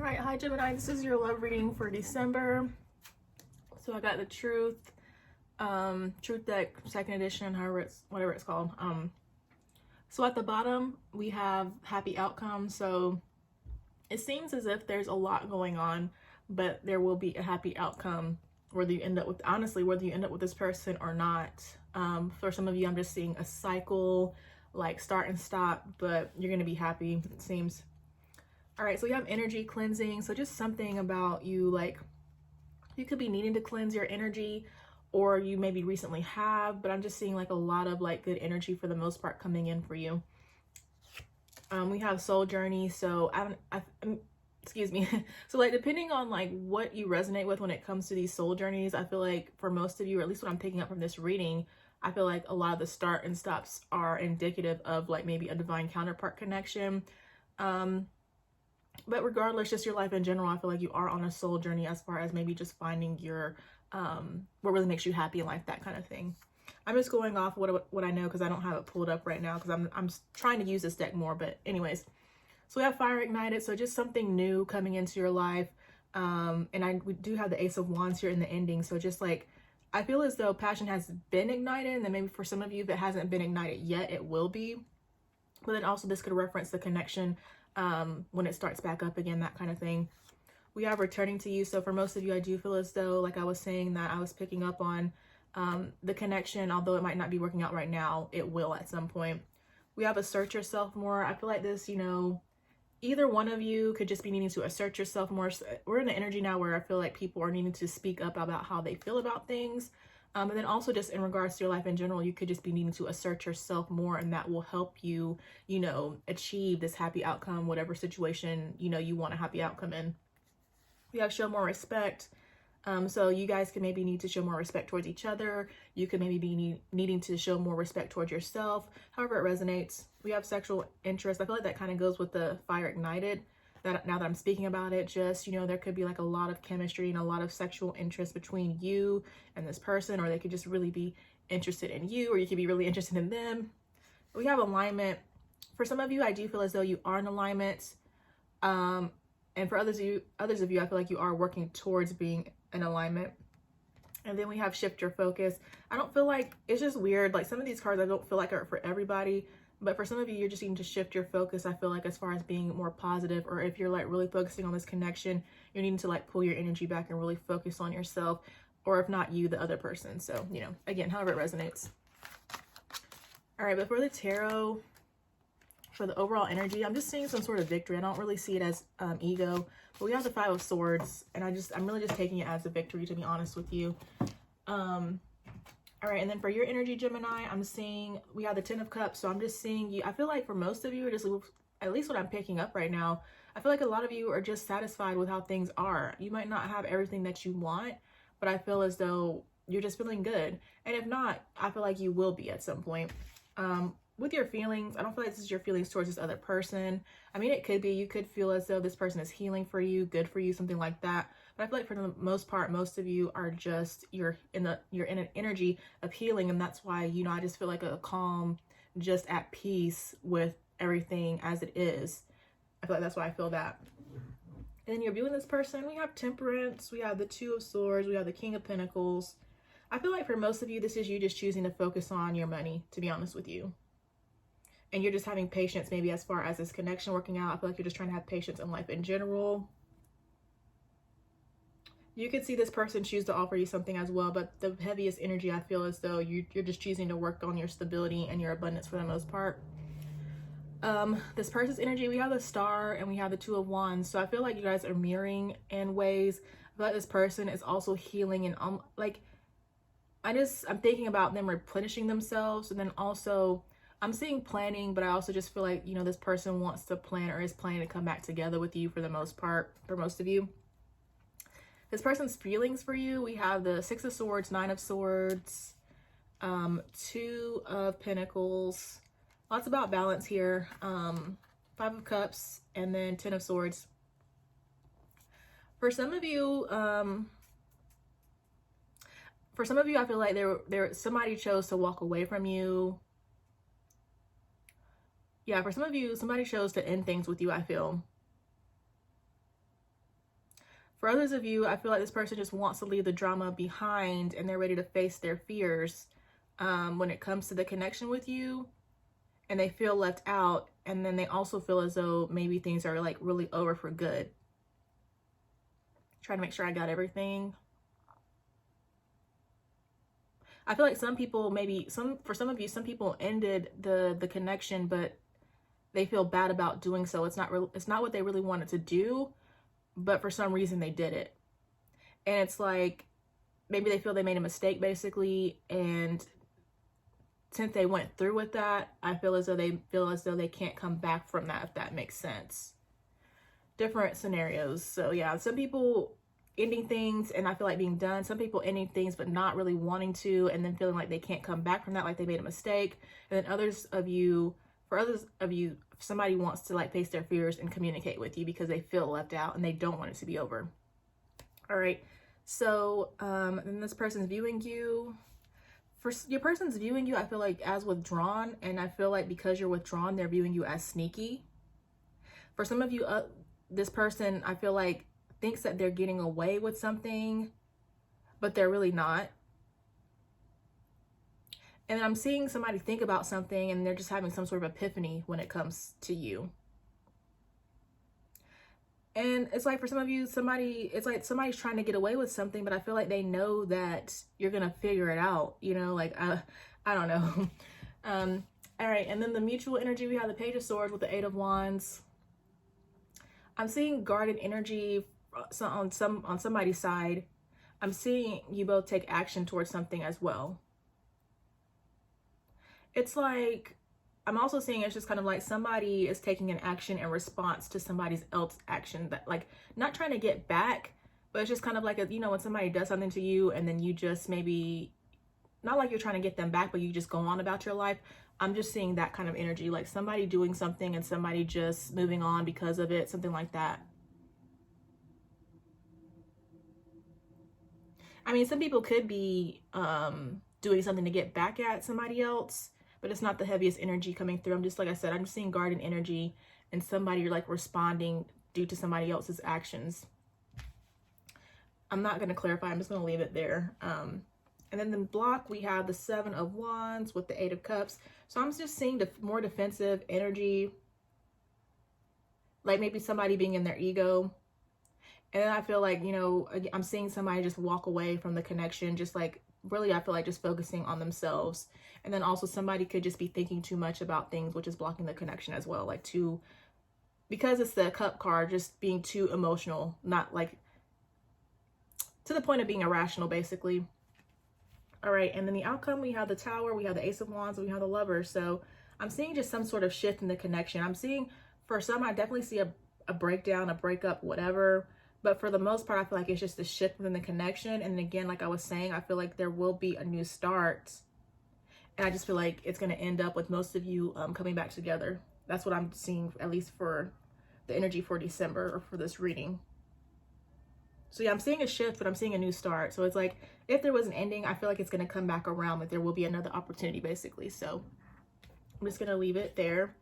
right, hi Gemini, this is your love reading for December. So I got the Truth deck, second edition, whatever it's called. So at the bottom we have happy outcome. So it seems as if there's a lot going on, but there will be a happy outcome whether you end up with, honestly, whether you end up with this person or not. For some of you, I'm just seeing a cycle, like start and stop, but you're going to be happy, it seems. All right, so we have energy cleansing. So just something about you, like you could be needing to cleanse your energy, or you maybe recently have, but I'm just seeing like a lot of like good energy for the most part coming in for you. We have soul journey. So excuse me. So like depending on like what you resonate with when it comes to these soul journeys, I feel like for most of you, or at least what I'm picking up from this reading, I feel like a lot of the start and stops are indicative of like maybe a divine counterpart connection. But regardless, just your life in general, I feel like you are on a soul journey as far as maybe just finding your what really makes you happy in life, that kind of thing. I'm just going off what I know because I don't have it pulled up right now because I'm trying to use this deck more. But anyways, so we have fire ignited. So just something new coming into your life. And we do have the Ace of Wands here in the ending. So just like, I feel as though passion has been ignited, and then maybe for some of you, if it hasn't been ignited yet, it will be. But then also this could reference the connection when it starts back up again, that kind of thing. We have returning to you. So for most of you, I do feel as though, like I was saying, that I was picking up on the connection, although it might not be working out right now, it will at some point. We have assert yourself more. I feel like this, you know, either one of you could just be needing to assert yourself more. We're in the energy now where I feel like people are needing to speak up about how they feel about things. And then also just in regards to your life in general, you could just be needing to assert yourself more, and that will help you, you know, achieve this happy outcome, whatever situation, you know, you want a happy outcome in. We have show more respect. So you guys can maybe need to show more respect towards each other. You could maybe be needing to show more respect towards yourself, however it resonates. We have sexual interest. I feel like that kind of goes with the fire ignited. That now that I'm speaking about it, just, you know, there could be like a lot of chemistry and a lot of sexual interest between you and this person, or they could just really be interested in you, or you could be really interested in them. We have alignment. For some of you, I do feel as though you are in alignment. And for others of you, I feel like you are working towards being in alignment. And then we have shift your focus. I don't feel like, it's just weird. Like some of these cards, I don't feel like are for everybody. But for some of you, you're just needing to shift your focus, I feel like, as far as being more positive, or if you're like really focusing on this connection, you're needing to like pull your energy back and really focus on yourself, or if not you, the other person. So, you know, again, however it resonates. All right, but for the tarot, for the overall energy, I'm just seeing some sort of victory. I don't really see it as ego, but we have the Five of Swords, and I'm really just taking it as a victory, to be honest with you. All right, and then for your energy, Gemini, I'm seeing we have the Ten of Cups. So I'm just seeing you. I feel like for most of you, just at least what I'm picking up right now, I feel like a lot of you are just satisfied with how things are. You might not have everything that you want, but I feel as though you're just feeling good. And if not, I feel like you will be at some point. With your feelings, I don't feel like this is your feelings towards this other person. I mean, it could be, you could feel as though this person is healing for you, good for you, something like that. But I feel like for the most part, most of you are just, you're in an energy of healing. And that's why, you know, I just feel like a calm, just at peace with everything as it is. I feel like that's why I feel that. And then you're viewing this person. We have Temperance. We have the Two of Swords. We have the King of Pentacles. I feel like for most of you, this is you just choosing to focus on your money, to be honest with you. And you're just having patience, maybe as far as this connection working out. I feel like you're just trying to have patience in life in general. You could see this person choose to offer you something as well, but the heaviest energy, I feel as though you're just choosing to work on your stability and your abundance for the most part. This person's energy, we have the Star and we have the Two of Wands. So I feel like you guys are mirroring in ways. I feel like this person is also healing, and like I'm thinking about them replenishing themselves, and then also I'm seeing planning, but I also just feel like, you know, this person wants to plan or is planning to come back together with you for the most part, for most of you. This person's feelings for you, we have the Six of Swords, Nine of Swords, Two of Pentacles. Lots about balance here. Five of Cups, and then Ten of Swords. For some of you, I feel like somebody chose to walk away from you. Yeah, for some of you, somebody chose to end things with you, I feel. For others of you, I feel like this person just wants to leave the drama behind and they're ready to face their fears when it comes to the connection with you, and they feel left out. And then they also feel as though maybe things are like really over for good. Trying to make sure I got everything. I feel like some people, maybe for some of you, some people ended the connection, but they feel bad about doing so. It's not what they really wanted to do, but for some reason they did it. And it's like, maybe they feel they made a mistake basically. And since they went through with that, I feel as though they can't come back from that, if that makes sense. Different scenarios. So yeah, some people ending things and I feel like being done. Some people ending things but not really wanting to, and then feeling like they can't come back from that, like they made a mistake. And then for others of you, somebody wants to like face their fears and communicate with you because they feel left out and they don't want it to be over. All right. So then this person's viewing you. For your person's viewing you, I feel like as withdrawn, and I feel like because you're withdrawn, they're viewing you as sneaky. For some of you, this person, I feel like, thinks that they're getting away with something, but they're really not. And I'm seeing somebody think about something and they're just having some sort of epiphany when it comes to you. And it's like for some of you, it's like somebody's trying to get away with something, but I feel like they know that you're going to figure it out, you know, like, I don't know. All right. And then the mutual energy, we have the Page of Swords with the 8 of Wands. I'm seeing guarded energy on somebody's side. I'm seeing you both take action towards something as well. It's like, I'm also seeing it's just kind of like somebody is taking an action in response to somebody's else action, that like not trying to get back, but it's just kind of like you know, when somebody does something to you and then you just maybe, not like you're trying to get them back, but you just go on about your life. I'm just seeing that kind of energy, like somebody doing something and somebody just moving on because of it, something like that. I mean, some people could be doing something to get back at somebody else, but it's not the heaviest energy coming through. I'm just, like I said, I'm just seeing guardian energy and somebody like responding due to somebody else's actions. I'm not going to clarify. I'm just going to leave it there. And then the block, we have the 7 of Wands with the 8 of Cups. So I'm just seeing the more defensive energy, like maybe somebody being in their ego. And then I feel like, you know, I'm seeing somebody just walk away from the connection, just like really, I feel like just focusing on themselves. And then also somebody could just be thinking too much about things, which is blocking the connection as well. Like because it's the Cup card, just being too emotional, not like to the point of being irrational, basically. All right. And then the outcome, we have the Tower, we have the Ace of Wands, and we have the Lover. So I'm seeing just some sort of shift in the connection. I'm seeing, for some, I definitely see a breakdown, a breakup, whatever. But for the most part, I feel like it's just a shift within the connection. And again, like I was saying, I feel like there will be a new start. And I just feel like it's going to end up with most of you coming back together. That's what I'm seeing, at least for the energy for December or for this reading. So yeah, I'm seeing a shift, but I'm seeing a new start. So it's like, if there was an ending, I feel like it's going to come back around, like there will be another opportunity, basically. So I'm just going to leave it there.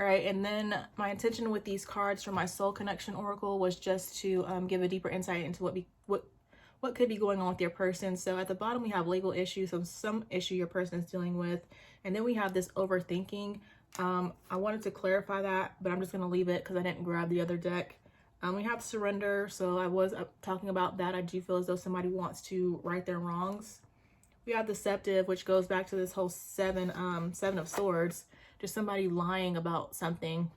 All right, and then my intention with these cards from my Soul Connection Oracle was just to give a deeper insight into what could be going on with your person. So at the bottom, we have legal issues, so some issue your person is dealing with. And then we have this overthinking. I wanted to clarify that, but I'm just going to leave it because I didn't grab the other deck. We have surrender, so I was talking about that. I do feel as though somebody wants to right their wrongs. We have deceptive, which goes back to this whole seven of Swords. Just somebody lying about something.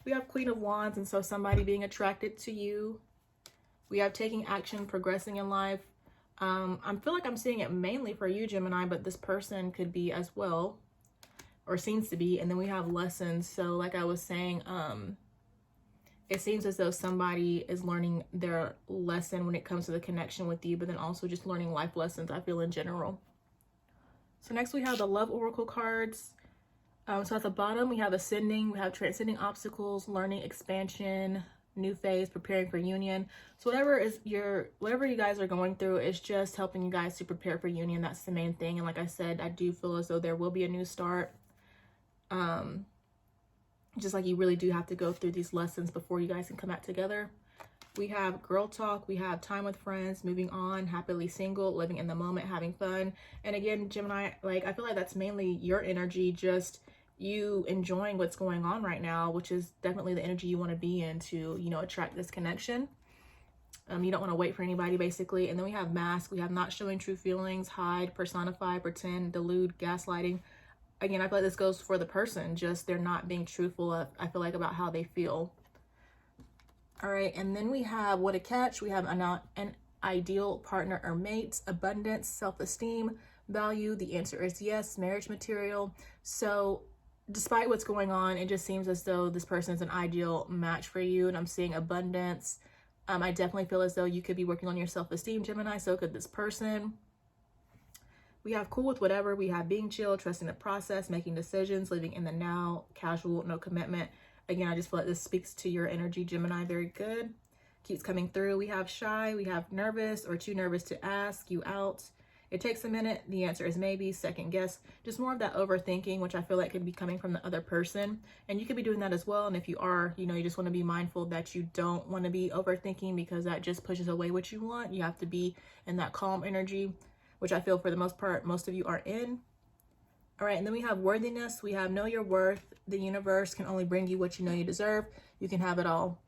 We have Queen of Wands, and so somebody being attracted to you. We have taking action, progressing in life. I feel like I'm seeing it mainly for you, Gemini, but this person could be as well, or seems to be. And then we have lessons. So like I was saying, it seems as though somebody is learning their lesson when it comes to the connection with you, but then also just learning life lessons, I feel, in general. So next we have the Love Oracle cards. So at the bottom, we have ascending, we have transcending obstacles, learning, expansion, new phase, preparing for union. So whatever you guys are going through is just helping you guys to prepare for union. That's the main thing. And like I said, I do feel as though there will be a new start. Just like you really do have to go through these lessons before you guys can come back together. We have girl talk, we have time with friends, moving on, happily single, living in the moment, having fun. And again, Gemini, like, I feel like that's mainly your energy, just you enjoying what's going on right now, which is definitely the energy you want to be in to, you know, attract this connection. You don't want to wait for anybody, basically. And then we have mask. We have not showing true feelings, hide, personify, pretend, delude, gaslighting. Again, I feel like this goes for the person, just they're not being truthful, I feel like, about how they feel. All right, and then we have what to catch. We have an ideal partner or mate, abundance, self-esteem, value. The answer is yes, marriage material. So despite what's going on, it just seems as though this person is an ideal match for you. And I'm seeing abundance. I definitely feel as though you could be working on your self-esteem, Gemini. So could this person. We have cool with whatever. We have being chill, trusting the process, making decisions, living in the now, casual, no commitment. Again, I just feel like this speaks to your energy, Gemini. Very good. Keeps coming through. We have shy. We have nervous or too nervous to ask you out. It takes a minute. The answer is maybe. Second guess. Just more of that overthinking, which I feel like could be coming from the other person. And you could be doing that as well. And if you are, you know, you just want to be mindful that you don't want to be overthinking, because that just pushes away what you want. You have to be in that calm energy, which I feel for the most part, most of you are in. All right, and then we have worthiness. We have know your worth. The universe can only bring you what you know you deserve. You can have it all.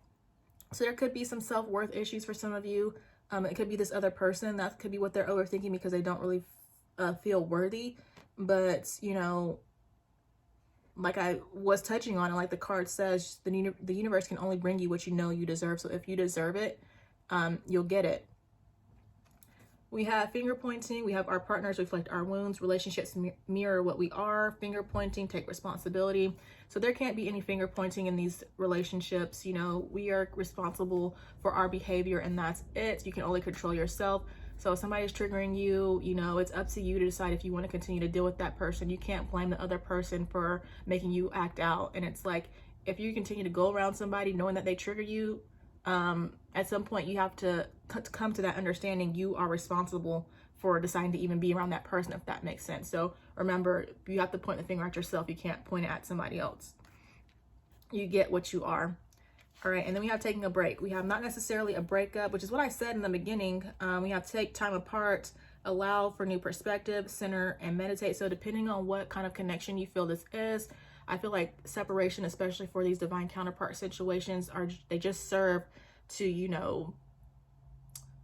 So there could be some self-worth issues for some of you. It could be this other person. That could be what they're overthinking because they don't really feel worthy. But, you know, like I was touching on, and like the card says, the universe can only bring you what you know you deserve. So if you deserve it, you'll get it. We have finger pointing. We have our partners reflect our wounds. Relationships mirror what we are. Finger pointing, take responsibility. So there can't be any finger pointing in these relationships. You know, we are responsible for our behavior, and that's it. You can only control yourself. So if somebody's triggering you, you know, it's up to you to decide if you want to continue to deal with that person. You can't blame the other person for making you act out. And it's like, if you continue to go around somebody knowing that they trigger you, at some point you have to come to that understanding you are responsible for deciding to even be around that person, if that makes sense. So remember, you have to point the finger at yourself. You can't point it at somebody else. You get what you are. All right, and then we have taking a break. We have not necessarily a breakup, which is what I said in the beginning. We have take time apart, allow for new perspective, center, and meditate. So depending on what kind of connection you feel this is, I feel like separation, especially for these divine counterpart situations, they just serve to, you know,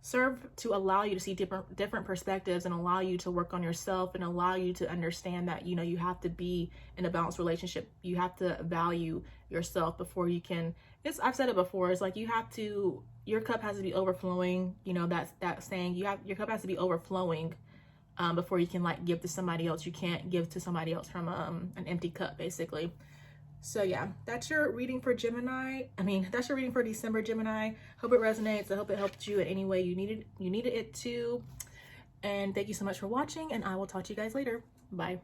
serve to allow you to see different perspectives, and allow you to work on yourself, and allow you to understand that, you know, you have to be in a balanced relationship. You have to value yourself before you can, I've said it before, it's like you have to, your cup has to be overflowing. You know, that's that saying, your cup has to be overflowing before you can like give to somebody else. You can't give to somebody else from an empty cup, basically. So yeah, that's your reading for Gemini. That's your reading for December, Gemini. Hope it resonates. I hope it helped you in any way you needed it to. And thank you so much for watching, and I will talk to you guys later. Bye.